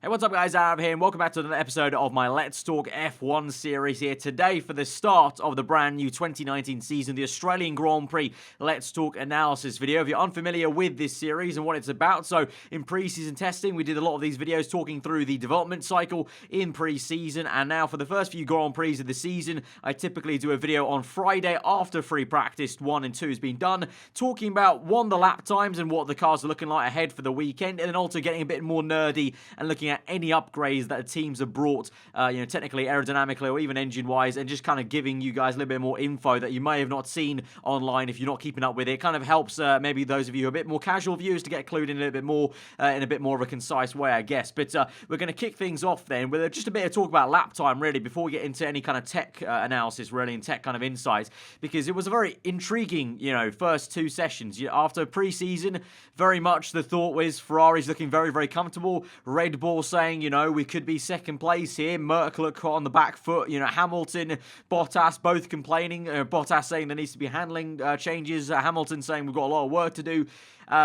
Hey, what's up guys, aarava here and welcome back to another episode of my Let's Talk F1 series here today for the start of the brand new 2019 season, the Australian Grand Prix Let's Talk analysis video. If you're unfamiliar with this series and what it's about, so in pre-season testing we did a lot of these videos talking through the development cycle in pre-season, and now for the first few Grand Prix of the season I typically do a video on Friday after free practice 1 and 2 has been done, talking about the lap times and what the cars are looking like ahead for the weekend, and then also getting a bit more nerdy and looking at any upgrades that the teams have brought, technically, aerodynamically, or even engine-wise, and just kind of giving you guys a little bit more info that you may have not seen online if you're not keeping up with it. It kind of helps maybe those of you who are a bit more casual viewers to get clued in a little bit more, in a bit more of a concise way, I guess. But we're going to kick things off then with just a bit of talk about lap time, really, before we get into any kind of tech analysis, really, and tech kind of insights, because it was a very intriguing, first two sessions. After pre-season, very much the thought was Ferrari's looking very, very comfortable. Red Bull saying, we could be second place here. Merck look on the back foot. Hamilton, Bottas both complaining. Bottas saying there needs to be handling changes. Hamilton saying we've got a lot of work to do.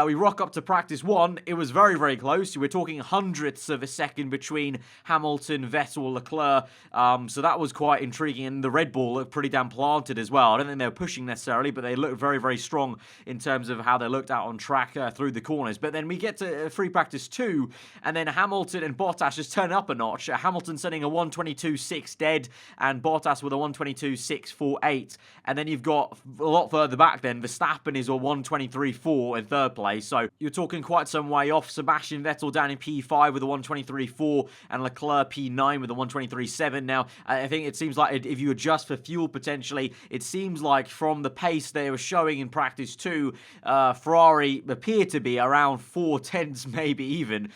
We rock up to practice 1. It was very, very close. We're talking hundredths of a second between Hamilton, Vettel, Leclerc. So that was quite intriguing. And the Red Bull looked pretty damn planted as well. I don't think they were pushing necessarily, but they looked very, very strong in terms of how they looked out on track through the corners. But then we get to free practice 2, and then Hamilton and Bottas just turn up a notch. Hamilton setting a 1:22.6 dead, and Bottas with a 1:22.648. And then you've got a lot further back then, Verstappen is a 1:23.4 in third place. So you're talking quite some way off. Sebastian Vettel down in P5 with a 1:23.4 and Leclerc P9 with a 1:23.7. Now, I think it seems like if you adjust for fuel potentially, it seems like from the pace they were showing in practice 2, Ferrari appeared to be around 4/10 maybe even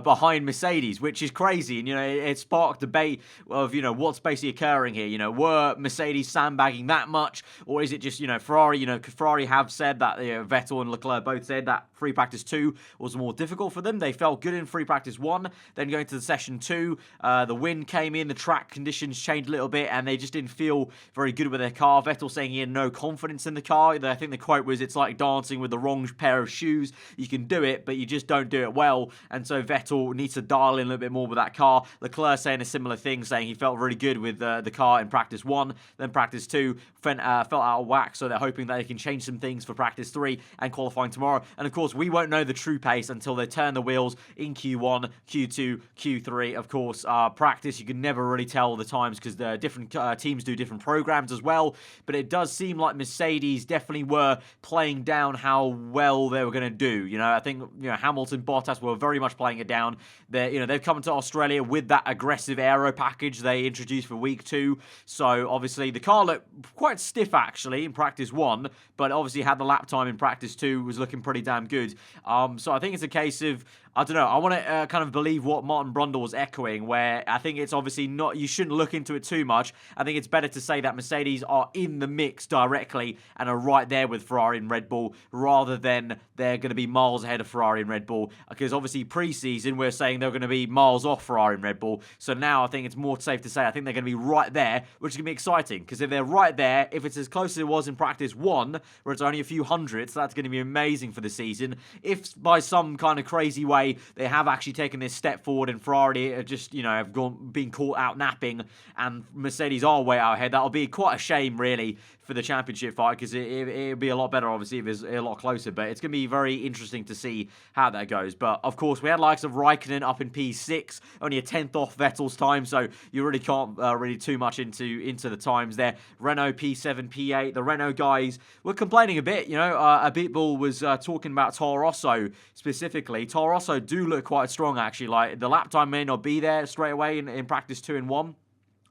behind Mercedes, which is crazy. And, it sparked debate of, what's basically occurring here. Were Mercedes sandbagging that much, or is it just, Ferrari, Ferrari have said that, Vettel and Leclerc both said that free practice 2 was more difficult for them. They felt good in free practice 1. Then going to the session 2, the wind came in, the track conditions changed a little bit, and they just didn't feel very good with their car. Vettel saying he had no confidence in the car. I think the quote was, it's like dancing with the wrong pair of shoes. You can do it, but you just don't do it well. And so Vettel needs to dial in a little bit more with that car. Leclerc saying a similar thing, saying he felt really good with the car in practice 1. Then practice 2 felt out of whack, so they're hoping that they can change some things for practice 3 and qualifying tomorrow. And of course, we won't know the true pace until they turn the wheels in Q1, Q2, Q3. Of course, practice, you can never really tell the times because the different teams do different programs as well. But it does seem like Mercedes definitely were playing down how well they were going to do. I think Hamilton, Bottas were very much playing it down. They've come to Australia with that aggressive aero package they introduced for week 2. So obviously the car looked quite stiff actually in practice 1, but obviously had the lap time in practice 2 was looking pretty damn good. So I think it's a case of, I don't know, I want to kind of believe what Martin Brundle was echoing, where I think it's obviously not, you shouldn't look into it too much. I think it's better to say that Mercedes are in the mix directly and are right there with Ferrari and Red Bull, rather than they're going to be miles ahead of Ferrari and Red Bull, because obviously pre-season we're saying they're going to be miles off Ferrari and Red Bull. So now I think it's more safe to say I think they're going to be right there, which is going to be exciting, because if they're right there, if it's as close as it was in practice 1, where it's only a few hundredths, that's going to be amazing for the season. If by some kind of crazy way they have actually taken this step forward and Ferrari are just, have been caught out napping and Mercedes are way out ahead, that'll be quite a shame really for the championship fight, because it'll be a lot better obviously if it's a lot closer. But it's going to be very interesting to see how that goes. But of course we had likes of Raikkonen up in P6, only a 10th off Vettel's time, so you really can't really too much into the times there. Renault P7, P8, the Renault guys were complaining a bit. Abitbull was talking about Toro Rosso specifically. Toro Rosso do look quite strong actually. Like the lap time may not be there straight away in practice 2 and 1.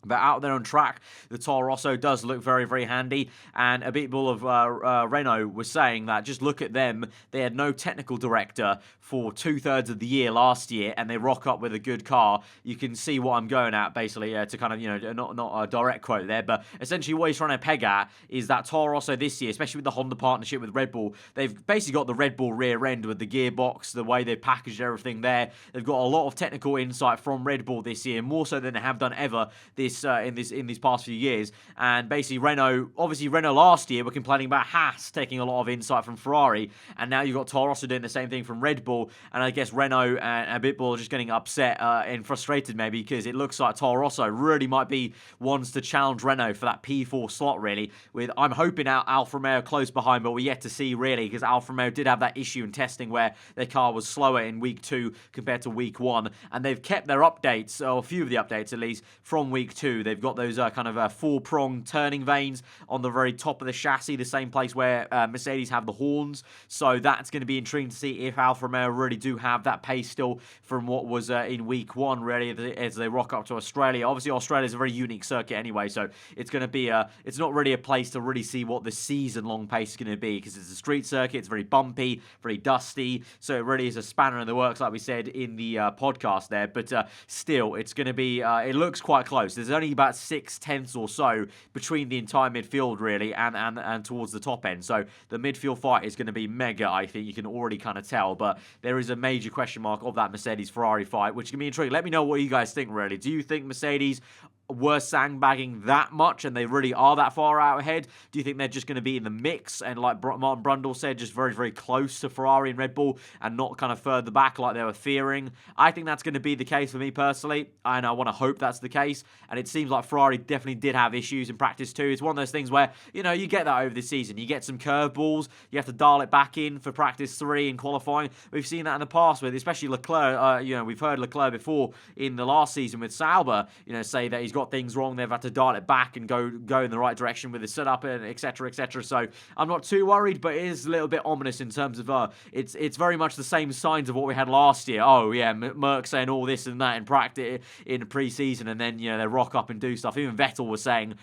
But out there on track, the Toro Rosso does look very, very handy. And Abitbull of Renault was saying that just look at them. They had no technical director for 2/3 of the year last year, and they rock up with a good car. You can see what I'm going at, basically, to kind of, not a direct quote there, but essentially what he's trying to peg at is that Toro Rosso this year, especially with the Honda partnership with Red Bull, they've basically got the Red Bull rear end with the gearbox, the way they packaged everything there. They've got a lot of technical insight from Red Bull this year, more so than they have done ever this in these past few years. And basically Renault last year were complaining about Haas taking a lot of insight from Ferrari, and now you've got Toro Rosso doing the same thing from Red Bull. And I guess Renault and Bitbull are just getting upset and frustrated maybe, because it looks like Toro Rosso really might be ones to challenge Renault for that P4 slot, really. With I'm hoping Alfa Romeo close behind, but we're yet to see, really, because Alfa Romeo did have that issue in testing where their car was slower in week 2 compared to week 1, and they've kept their updates, or a few of the updates at least, from week 2. They've got those kind of four-prong turning vanes on the very top of the chassis, the same place where Mercedes have the horns. So that's going to be intriguing to see if Alfa Romeo really do have that pace still from what was in week 1, really, as they rock up to Australia. Obviously, Australia is a very unique circuit anyway, so it's going to be it's not really a place to really see what the season-long pace is going to be, because it's a street circuit. It's very bumpy, very dusty, so it really is a spanner in the works, like we said in the podcast there. But still, it's going to be it looks quite close. There's only about 6/10 or so between the entire midfield, really, and towards the top end. So the midfield fight is going to be mega, I think. You can already kind of tell, but there is a major question mark of that Mercedes-Ferrari fight, which can be intriguing. Let me know what you guys think, really. Do you think Mercedes were sandbagging that much and they really are that far out ahead? Do you think they're just going to be in the mix and, like Martin Brundle said, just very, very close to Ferrari and Red Bull and not kind of further back like they were fearing? I think that's going to be the case for me personally, and I want to hope that's the case. And it seems like Ferrari definitely did have issues in practice too. It's one of those things where, you know, you get that over the season. You get some curveballs, you have to dial it back in for practice 3 in qualifying. We've seen that in the past with especially Leclerc. We've heard Leclerc before in the last season with Sauber, say that he's got things wrong. They've had to dial it back and go in the right direction with the setup and etc. etc. So I'm not too worried, but it is a little bit ominous in terms of it's very much the same signs of what we had last year. Oh yeah, Merck saying all this and that in practice in pre-season, and then they rock up and do stuff. Even Vettel was saying,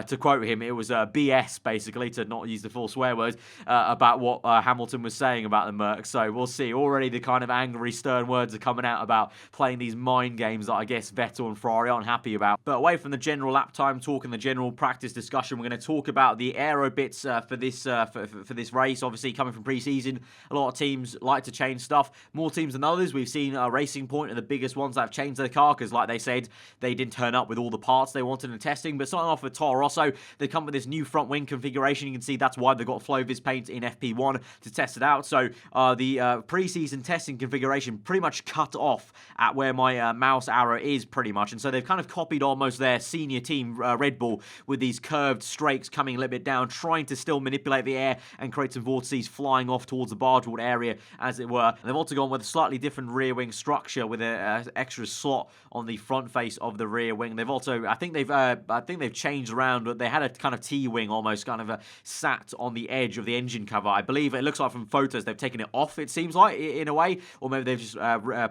to quote him, it was BS basically, to not use the full swear words, about what Hamilton was saying about the Merc. So we'll see. Already the kind of angry, stern words are coming out about playing these mind games that I guess Vettel and Ferrari aren't happy about. But away from the general lap time talk and the general practice discussion, we're going to talk about the aero bits for this race. Obviously, coming from pre-season, a lot of teams like to change stuff. More teams than others. We've seen Racing Point are the biggest ones that have changed their car because, like they said, they didn't turn up with all the parts they wanted in testing. But starting off with Toro Rosso, they come with this new front wing configuration. You can see that's why they've got Flovis paint in FP1 to test it out. So the pre-season testing configuration pretty much cut off at where my mouse arrow is, pretty much. And so they've kind of copied almost their senior team, Red Bull, with these curved strakes coming a little bit down, trying to still manipulate the air and create some vortices flying off towards the bargeboard area, as it were. And they've also gone with a slightly different rear wing structure with an extra slot on the front face of the rear wing. They've also, I think they've changed around, but they had a kind of T-wing almost kind of sat on the edge of the engine cover. I believe it looks like from photos they've taken it off, it seems like, in a way, or maybe they've just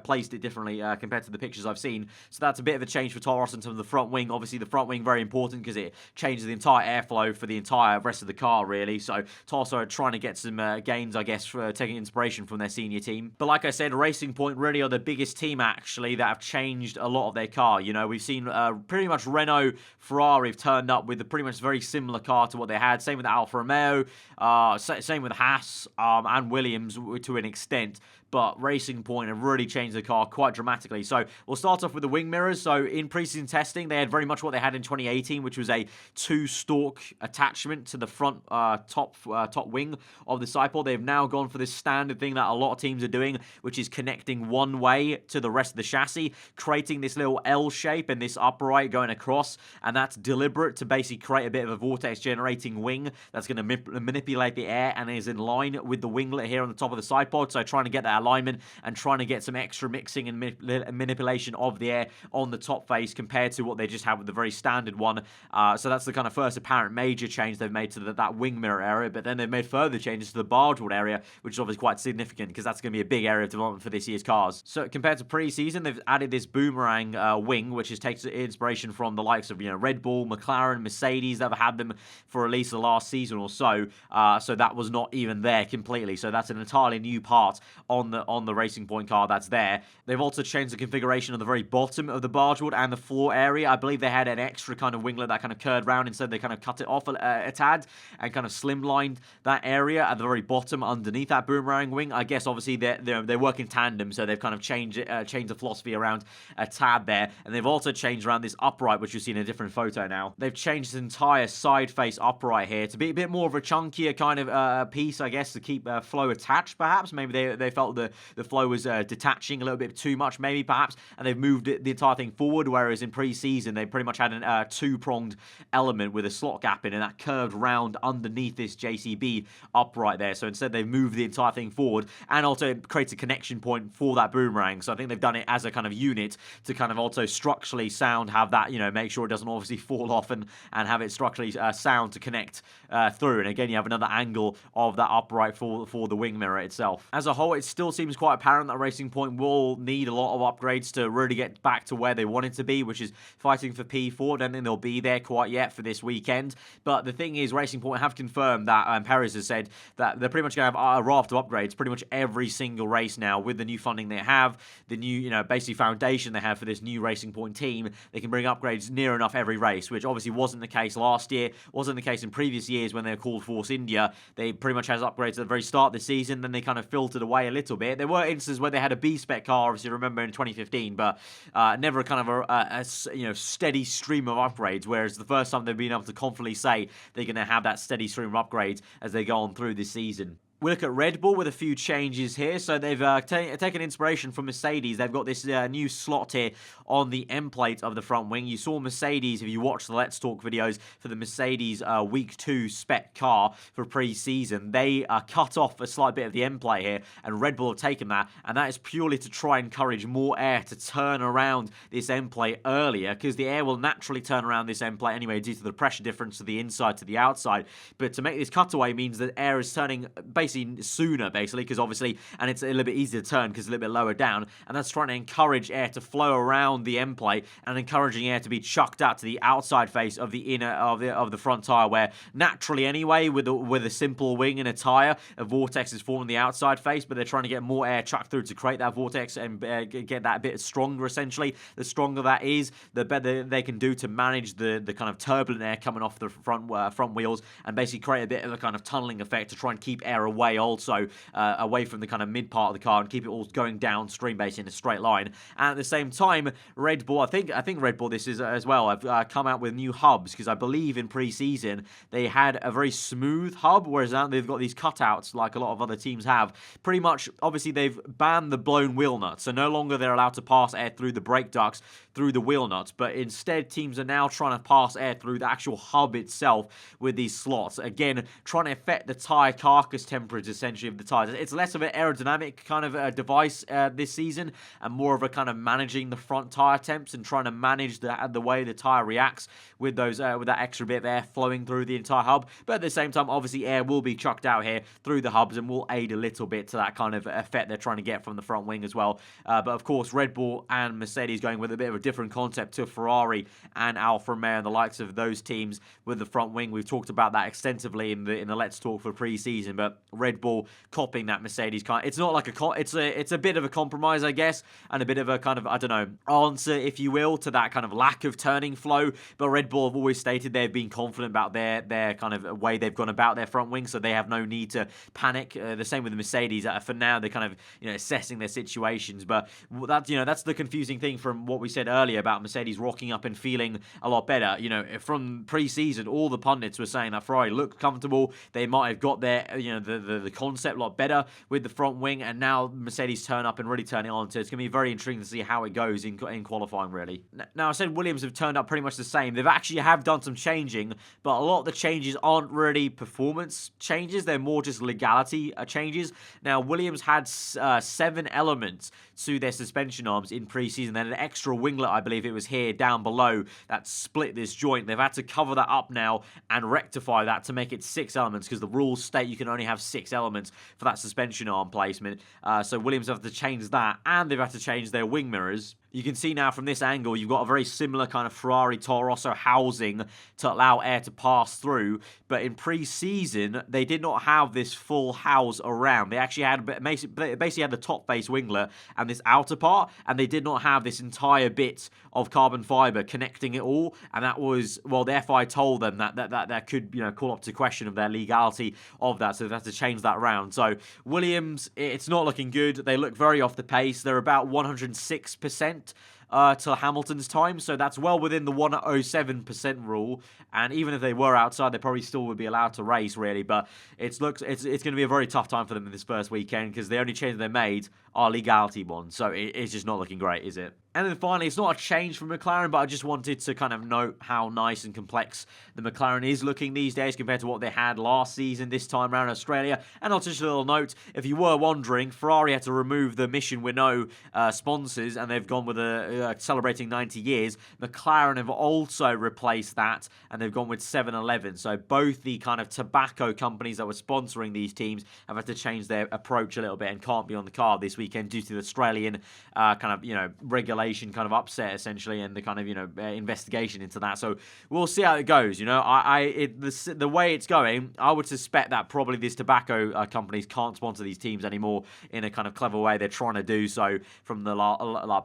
placed it differently compared to the pictures I've seen. So that's a bit of a change for Toro Rosso in terms of the front wing. Obviously, the front wing very important because it changes the entire airflow for the entire rest of the car, really. So Toro Rosso are trying to get some gains, I guess, for taking inspiration from their senior team. But like I said, Racing Point really are the biggest team, actually, that have changed a lot of their car. We've seen pretty much Renault, Ferrari have turned up with a pretty much very similar car to what they had. Same with Alfa Romeo, same with Haas and Williams to an extent. But Racing Point have really changed the car quite dramatically. So we'll start off with the wing mirrors. So in pre-season testing, they had very much what they had in 2018, which was a 2-stalk attachment to the front top wing of the sidepod. They've now gone for this standard thing that a lot of teams are doing, which is connecting one way to the rest of the chassis, creating this little L shape and this upright going across. And that's deliberate to basically create a bit of a vortex-generating wing that's going to manipulate the air and is in line with the winglet here on the top of the sidepod. So trying to get that alignment and trying to get some extra mixing and manipulation of the air on the top face compared to what they just had with the very standard one. So that's the kind of first apparent major change they've made to that wing mirror area. But then they've made further changes to the bargeboard area, which is obviously quite significant because that's going to be a big area of development for this year's cars. So compared to pre-season, they've added this boomerang wing, which is takes inspiration from the likes of Red Bull, McLaren, Mercedes. They've had them for at least the last season or so. So that was not even there completely. So that's an entirely new part on on the Racing Point car that's there. They've also changed the configuration of the very bottom of the bargeboard and the floor area. I believe they had an extra kind of winglet that kind of curved round. Instead, they kind of cut it off a tad and kind of slimlined that area at the very bottom underneath that boomerang wing. I guess obviously they work in tandem, so they've kind of changed the philosophy around a tad there. And they've also changed around this upright, which you see in a different photo now. They've changed the entire side face upright here to be a bit more of a chunkier kind of piece, I guess, to keep flow attached, perhaps. Maybe they felt the flow was detaching a little bit too much, maybe, perhaps, and they've moved the entire thing forward, whereas in pre-season, they pretty much had a two-pronged element with a slot gap in, and that curved round underneath this JCB upright there. So instead, they've moved the entire thing forward, and also it creates a connection point for that boomerang. So I think they've done it as a kind of unit to kind of also structurally sound, have that, make sure it doesn't obviously fall off, and have it structurally sound to connect through. And again, you have another angle of that upright for the wing mirror itself. As a whole, it still seems quite apparent that Racing Point will need a lot of upgrades to really get back to where they want it to be, which is fighting for P4. I don't think they'll be there quite yet for this weekend. But the thing is, Racing Point have confirmed that, Perez has said that they're pretty much going to have a raft of upgrades pretty much every single race now with the new funding they have, the new, basically foundation they have for this new Racing Point team. They can bring upgrades near enough every race, which obviously wasn't the case last year, wasn't the case in previous years when they were called Force India. They pretty much had upgrades at the very start of the season, then they kind of filtered away a little bit. There were instances where they had a B-spec car, obviously, remember in 2015, but never kind of a steady stream of upgrades, whereas the first time they've been able to confidently say they're going to have that steady stream of upgrades as they go on through this season. We look at Red Bull with a few changes here. So they've taken inspiration from Mercedes. They've got this new slot here on the M plate of the front wing. You saw Mercedes, if you watched the Let's Talk videos for the Mercedes Week 2 spec car for pre-season, they cut off a slight bit of the M plate here, and Red Bull have taken that, and that is purely to try and encourage more air to turn around this M plate earlier, because the air will naturally turn around this M plate anyway due to the pressure difference to the inside to the outside. But to make this cutaway means that air is turning basically sooner, because obviously, and it's a little bit easier to turn because it's a little bit lower down, and that's trying to encourage air to flow around the end plate and encouraging air to be chucked out to the outside face of the inner of the front tire, where naturally anyway with a simple wing and a tire, a vortex is formed on the outside face, but they're trying to get more air chucked through to create that vortex and get that a bit stronger. Essentially, the stronger that is, the better they can do to manage the kind of turbulent air coming off the front wheels, and basically create a bit of a kind of tunneling effect to try and keep air away also away from the kind of mid part of the car and keep it all going downstream basically in a straight line. And at the same time, Red Bull, I think Red Bull this is as well, I've come out with new hubs, because I believe in pre-season they had a very smooth hub, whereas now they've got these cutouts like a lot of other teams have. Pretty much, obviously they've banned the blown wheel nuts, so no longer they're allowed to pass air through the brake ducts through the wheel nuts, but instead teams are now trying to pass air through the actual hub itself with these slots, again trying to affect the tyre carcass temperature essentially of the tyres. It's less of an aerodynamic kind of device this season, and more of a kind of managing the front tyre temps and trying to manage the way the tyre reacts with those with that extra bit of air flowing through the entire hub. But at the same time, obviously air will be chucked out here through the hubs and will aid a little bit to that kind of effect they're trying to get from the front wing as well. But of course, Red Bull and Mercedes going with a bit of a different concept to Ferrari and Alfa Romeo and the likes of those teams with the front wing. We've talked about that extensively in the Let's Talk for pre-season, but Red Bull copying that Mercedes car. It's not like it's a bit of a compromise, I guess, and a bit of a kind of, I don't know, answer, if you will, to that kind of lack of turning flow. But Red Bull have always stated they've been confident about their kind of way they've gone about their front wing, so they have no need to panic. The same with the Mercedes. For now, they're kind of assessing their situations. But that's the confusing thing from what we said earlier about Mercedes rocking up and feeling a lot better. From pre-season, all the pundits were saying that Ferrari looked comfortable. They might have got their the concept a lot better with the front wing, and now Mercedes turn up and really turn it on. So it's going to be very intriguing to see how it goes in qualifying, really. Now, I said Williams have turned up pretty much the same. They've actually have done some changing, but a lot of the changes aren't really performance changes. They're more just legality changes. Now, Williams had 7 elements to their suspension arms in pre-season. They had an extra winglet, I believe it was here down below, that split this joint. They've had to cover that up now and rectify that to make it 6 elements, because the rules state you can only have 6 elements for that suspension arm placement. So Williams have to change that, and they've had to change their wing mirrors. You can see now from this angle, you've got a very similar kind of Ferrari Toro Rosso housing to allow air to pass through. But in pre-season, they did not have this full house around. They actually had basically had the top face winglet and this outer part, and they did not have this entire bit of carbon fiber connecting it all. And that was, well, the FI told them that could, call up to question of their legality of that. So they had to change that round. So Williams, it's not looking good. They look very off the pace. They're about 106%. To Hamilton's time, so that's well within the 107% rule. And even if they were outside, they probably still would be allowed to race, really. But it's going to be a very tough time for them in this first weekend because the only change they made are legality ones. So it's just not looking great, is it? And then finally, it's not a change from McLaren, but I just wanted to kind of note how nice and complex the McLaren is looking these days compared to what they had last season, this time around in Australia. And also just a little note, if you were wondering, Ferrari had to remove the Mission Renault sponsors, and they've gone with celebrating 90 years. McLaren have also replaced that, and they've gone with 7-Eleven. So both the kind of tobacco companies that were sponsoring these teams have had to change their approach a little bit and can't be on the card this weekend due to the Australian regulation kind of upset essentially, and the kind of investigation into that. So we'll see how it goes. The way it's going, I would suspect that probably these tobacco companies can't sponsor these teams anymore in a kind of clever way. They're trying to do so from the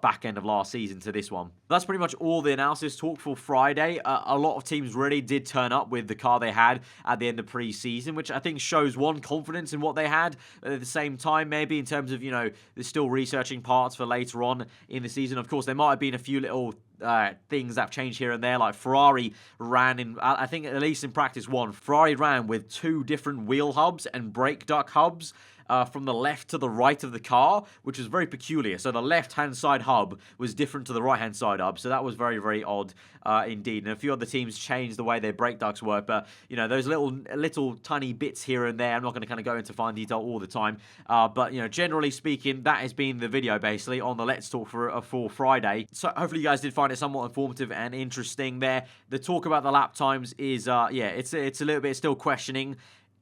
back end of last season to this one. That's pretty much all the analysis talk for Friday. A lot of teams really did turn up with the car they had at the end of pre-season, which I think shows one, confidence in what they had. At the same time, maybe in terms of they're still researching parts for later on in the season. Of course, there might have been a few little things that have changed here and there, like Ferrari ran in, I think at least in practice one, Ferrari ran with 2 different wheel hubs and brake duct hubs from the left to the right of the car, which was very peculiar. So the left-hand side hub was different to the right-hand side hub. So that was very, very odd indeed. And a few other teams changed the way their brake ducts work. But, those little tiny bits here and there, I'm not going to kind of go into fine detail all the time. But, generally speaking, that has been the video, basically, on the Let's Talk for Friday. So hopefully you guys did find it somewhat informative and interesting there. The talk about the lap times is, it's a little bit still questioning.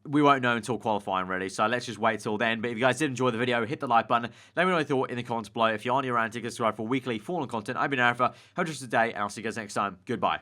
We won't know until qualifying, really, so let's just wait till then. But if you guys did enjoy the video, hit the like button. Let me know what you thought in the comments below. If you aren't around, subscribe for weekly Formula content. I've been aarava. Have a good day, and I'll see you guys next time. Goodbye.